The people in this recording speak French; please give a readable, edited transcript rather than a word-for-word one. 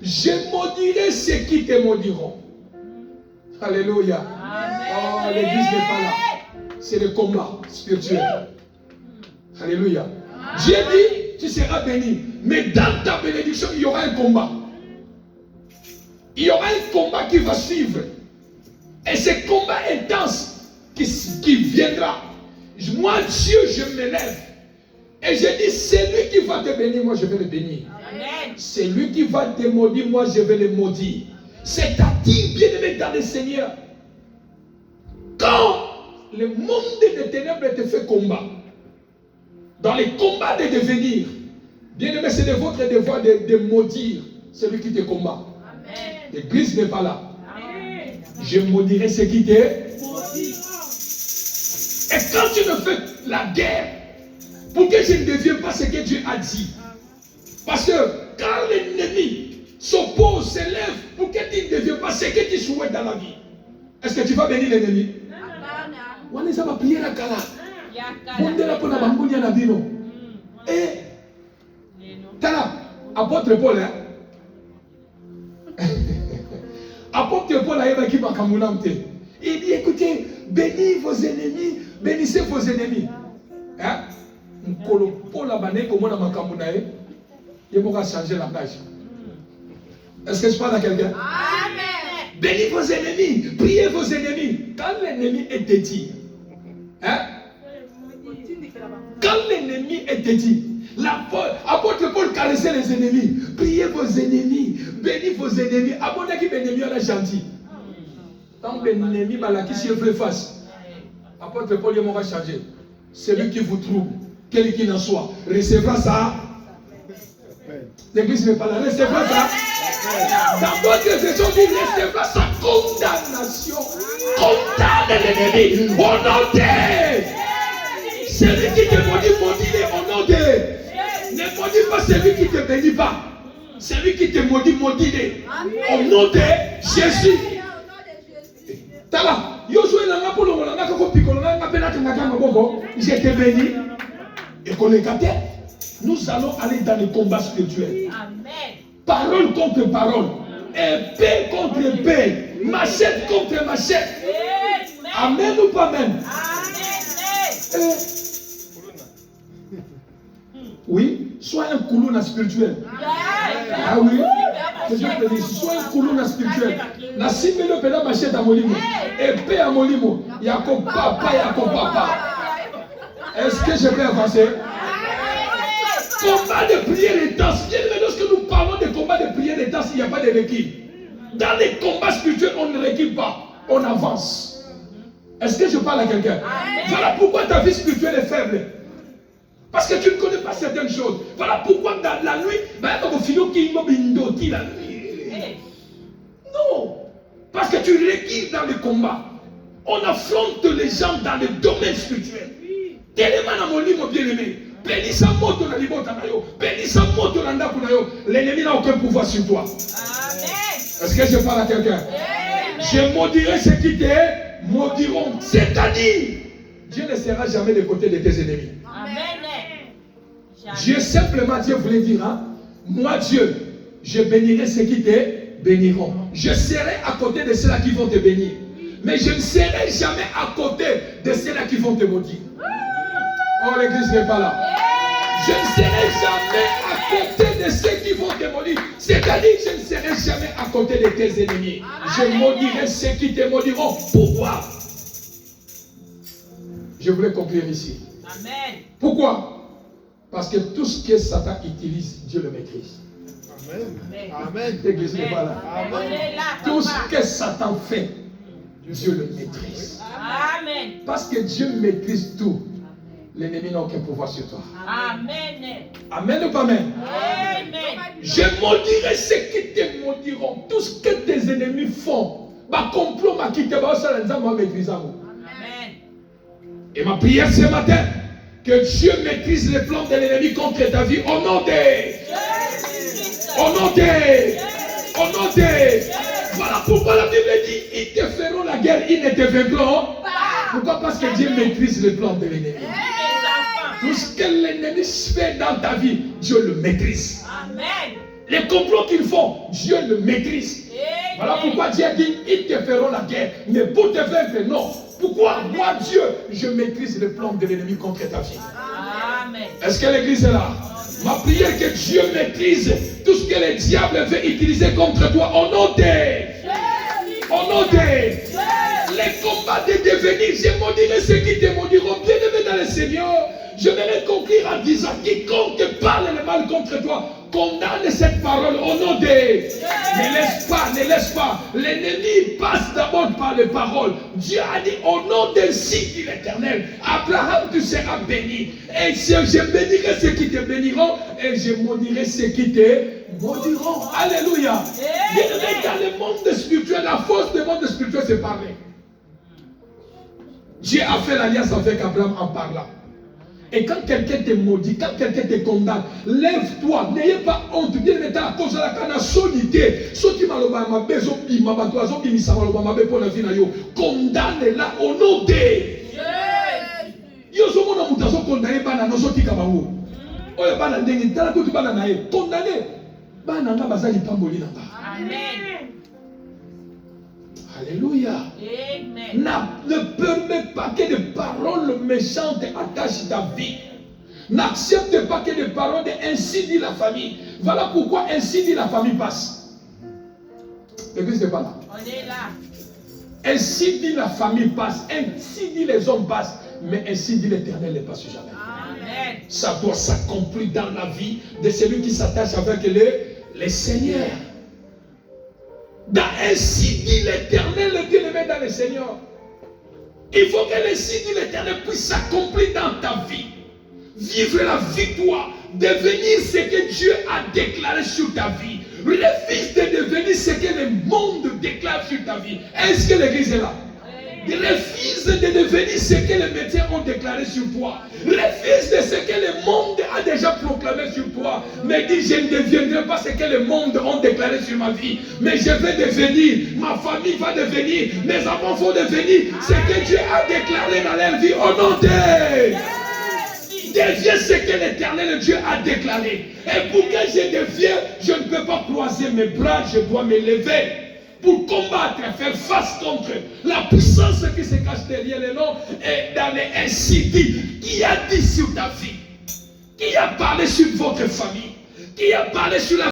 Je maudirai ceux qui te maudiront. Alléluia. Oh, l'église n'est pas là. C'est le combat spirituel. Alléluia. Dieu dit, tu seras béni. Mais dans ta bénédiction, il y aura un combat. Il y aura un combat qui va suivre. Et ce combat intense qui viendra. Moi, Dieu, je m'élève. Et je dis, c'est lui qui va te bénir, moi je vais le bénir. C'est lui qui va te maudire, moi je vais le maudire. C'est-à-dire, bien-aimé dans le Seigneur, quand le monde des ténèbres te fait combat, dans les combats de devenir, bien-aimé, c'est de votre devoir de maudire celui qui te combat. L'église n'est pas là. Je maudirai ce qui te maudit. Et quand tu me fais la guerre, pour que je ne devienne pas ce que Dieu a dit. Parce que quand l'ennemi s'oppose, s'élève, pour que tu ne deviennes pas ce que tu souhaites dans la vie, est-ce que tu vas bénir l'ennemi? On les a pas prié la kala. On est là pour la bambounia na bino. Et Tala, apôtre Paul, hein? Apôtre Paul a évacué par Kamunamte. Il dit, écoutez, bénis vos ennemis, bénissez vos ennemis. Hein? Paul a banné comme on a Makamunae. Il va changer la page. Est-ce que je parle à quelqu'un? Amen. Bénis vos ennemis, priez vos ennemis. Quand l'ennemi est dédié, hein? Quand l'ennemi est dédié, l'apôtre Paul caressait les ennemis. Priez vos ennemis, bénis vos ennemis. Abonnez qui l'ennemi est gentil. Tant l'ennemi malaki si il face. Apôtre Paul il va changer. Celui qui vous trouble, quel qu'il en soit, recevra ça. L'église n'est pas là, recevra ça. Dans d'autres versions, il recevra sa condamnation. Condamne l'ennemi. Au nom de celui qui te maudit, maudit-le au nom de. Ne maudis pas celui qui ne te bénit pas. Celui qui te maudit, maudit-le. Au nom de Jésus. Tala. Je te bénis. Et qu'on est gâté. Nous allons aller dans le combat spirituel. Amen. Parole contre parole. Épée contre épée. Machette contre machette. Amen ou pas amen? Amen. Oui, sois un koulouna spirituel. Ah oui. Que Dieu te dise, sois un koulouna spirituel. La simile pela machette à molimo. Épée à molimo. Yako papa, yako papa. Est-ce que je peux avancer? Combat de prière intense. Lorsque nous parlons de combat de prière intense, il n'y a pas de recul. Dans les combats spirituels, on ne recule pas. On avance. Est-ce que je parle à quelqu'un? Voilà pourquoi ta vie spirituelle est faible. Parce que tu ne connais pas certaines choses. Voilà pourquoi dans la nuit, non. Parce que tu recules dans le combat. On affronte les gens dans le domaine spirituel. Bien-aimé. L'ennemi n'a aucun pouvoir sur toi. Est-ce que je parle à quelqu'un? Je maudirai ceux qui te maudiront. C'est-à-dire, Dieu ne sera jamais de côté de tes ennemis. Dieu simplement, Dieu voulait dire, hein, moi Dieu, je bénirai ceux qui te béniront. Je serai à côté de ceux-là qui vont te bénir. Mais je ne serai jamais à côté de ceux-là qui vont te maudire. Oh, l'église n'est pas là. Je ne serai jamais à côté de ceux qui vont te maudire. C'est-à-dire, je ne serai jamais à côté de tes ennemis. Je maudirai ceux qui te maudiront. Pourquoi? Je voulais conclure ici. Amen. Pourquoi? Parce que tout ce que Satan utilise, Dieu le maîtrise. Amen. Amen. L'église n'est pas là. Amen. Tout ce que Satan fait, Dieu le maîtrise. Amen. Parce que Dieu maîtrise tout. L'ennemi n'a aucun pouvoir sur toi. Amen. Amen ou pas amen? Amen. Je maudirai ceux qui te maudiront. Tout ce que tes ennemis font, ma complot m'a quitté, ma maîtrise. Amen. Et ma prière ce matin, que Dieu maîtrise les plans de l'ennemi contre ta vie. Au nom de. Au nom de. Au nom de. Voilà pourquoi la Bible dit, ils te feront la guerre, ils ne te vaincront pas. Pourquoi? Parce que Dieu maîtrise les plans de l'ennemi. Tout ce que l'ennemi fait dans ta vie, Dieu le maîtrise. Amen. Les complots qu'ils font, Dieu le maîtrise. Voilà pourquoi Dieu a dit, ils te feront la guerre. Mais pour te vaincre, non. Pourquoi? Moi, Dieu, je maîtrise le plan de l'ennemi contre ta vie. Amen. Est-ce que l'église est là? Ma prière que Dieu maîtrise tout ce que le diable veut utiliser contre toi. Au nom les combats de devenir, je maudirai ceux qui te maudiront. Bien-aimé dans le Seigneur, je vais conclure en disant, quiconque parle le mal contre toi, condamne cette parole au nom de... Ne laisse pas. L'ennemi passe d'abord par les paroles. Dieu a dit au nom de dit l'Éternel, Abraham, tu seras béni. Et je bénirai ceux qui te béniront et je maudirai ceux qui te maudiront. Alléluia. Bien-aimé dans le monde spirituel, la force du monde spirituel, c'est parler. Dieu a fait l'alliance avec Abraham en parlant. Et quand quelqu'un te maudit, quand quelqu'un te condamne, lève-toi, n'ayez pas honte. Bien mettre à cause de la canne solidité. Ceux qui m'ont condamne-la au nom de Dieu. Alléluia. Amen. Ne permets pas que des paroles méchantes attachent ta vie. N'accepte pas que des paroles de ainsi dit la famille. Voilà pourquoi ainsi dit la famille passe. L'église n'est pas là. On est là. Ainsi dit la famille passe. Ainsi dit les hommes passent. Mais ainsi dit l'Éternel ne passe jamais. Amen. Ça doit s'accomplir dans la vie de celui qui s'attache avec les seigneurs. Dans ainsi dit l'Éternel, le bien-aimé dans le Seigneur. Il faut que ainsi dit l'Éternel puisse s'accomplir dans ta vie. Vivre la victoire. Devenir ce que Dieu a déclaré sur ta vie. Refuse de devenir ce que le monde déclare sur ta vie. Est-ce que l'église est là? Refuse de devenir ce que les médecins ont déclaré sur toi. Refuse de ce que le monde a déjà proclamé sur toi. Mais dis, je ne deviendrai pas ce que le monde a déclaré sur ma vie. Mais je vais devenir, ma famille va devenir, mes enfants vont devenir ce que Dieu a déclaré dans leur vie. Au nom de deviens ce que l'Éternel Dieu a déclaré. Et pour que je devienne, je ne peux pas croiser mes bras, je dois me lever. Pour combattre, faire face contre la puissance qui se cache derrière les noms et dans les ainsi dit. Qui a dit sur ta vie? Qui a parlé sur votre famille? Qui a parlé sur la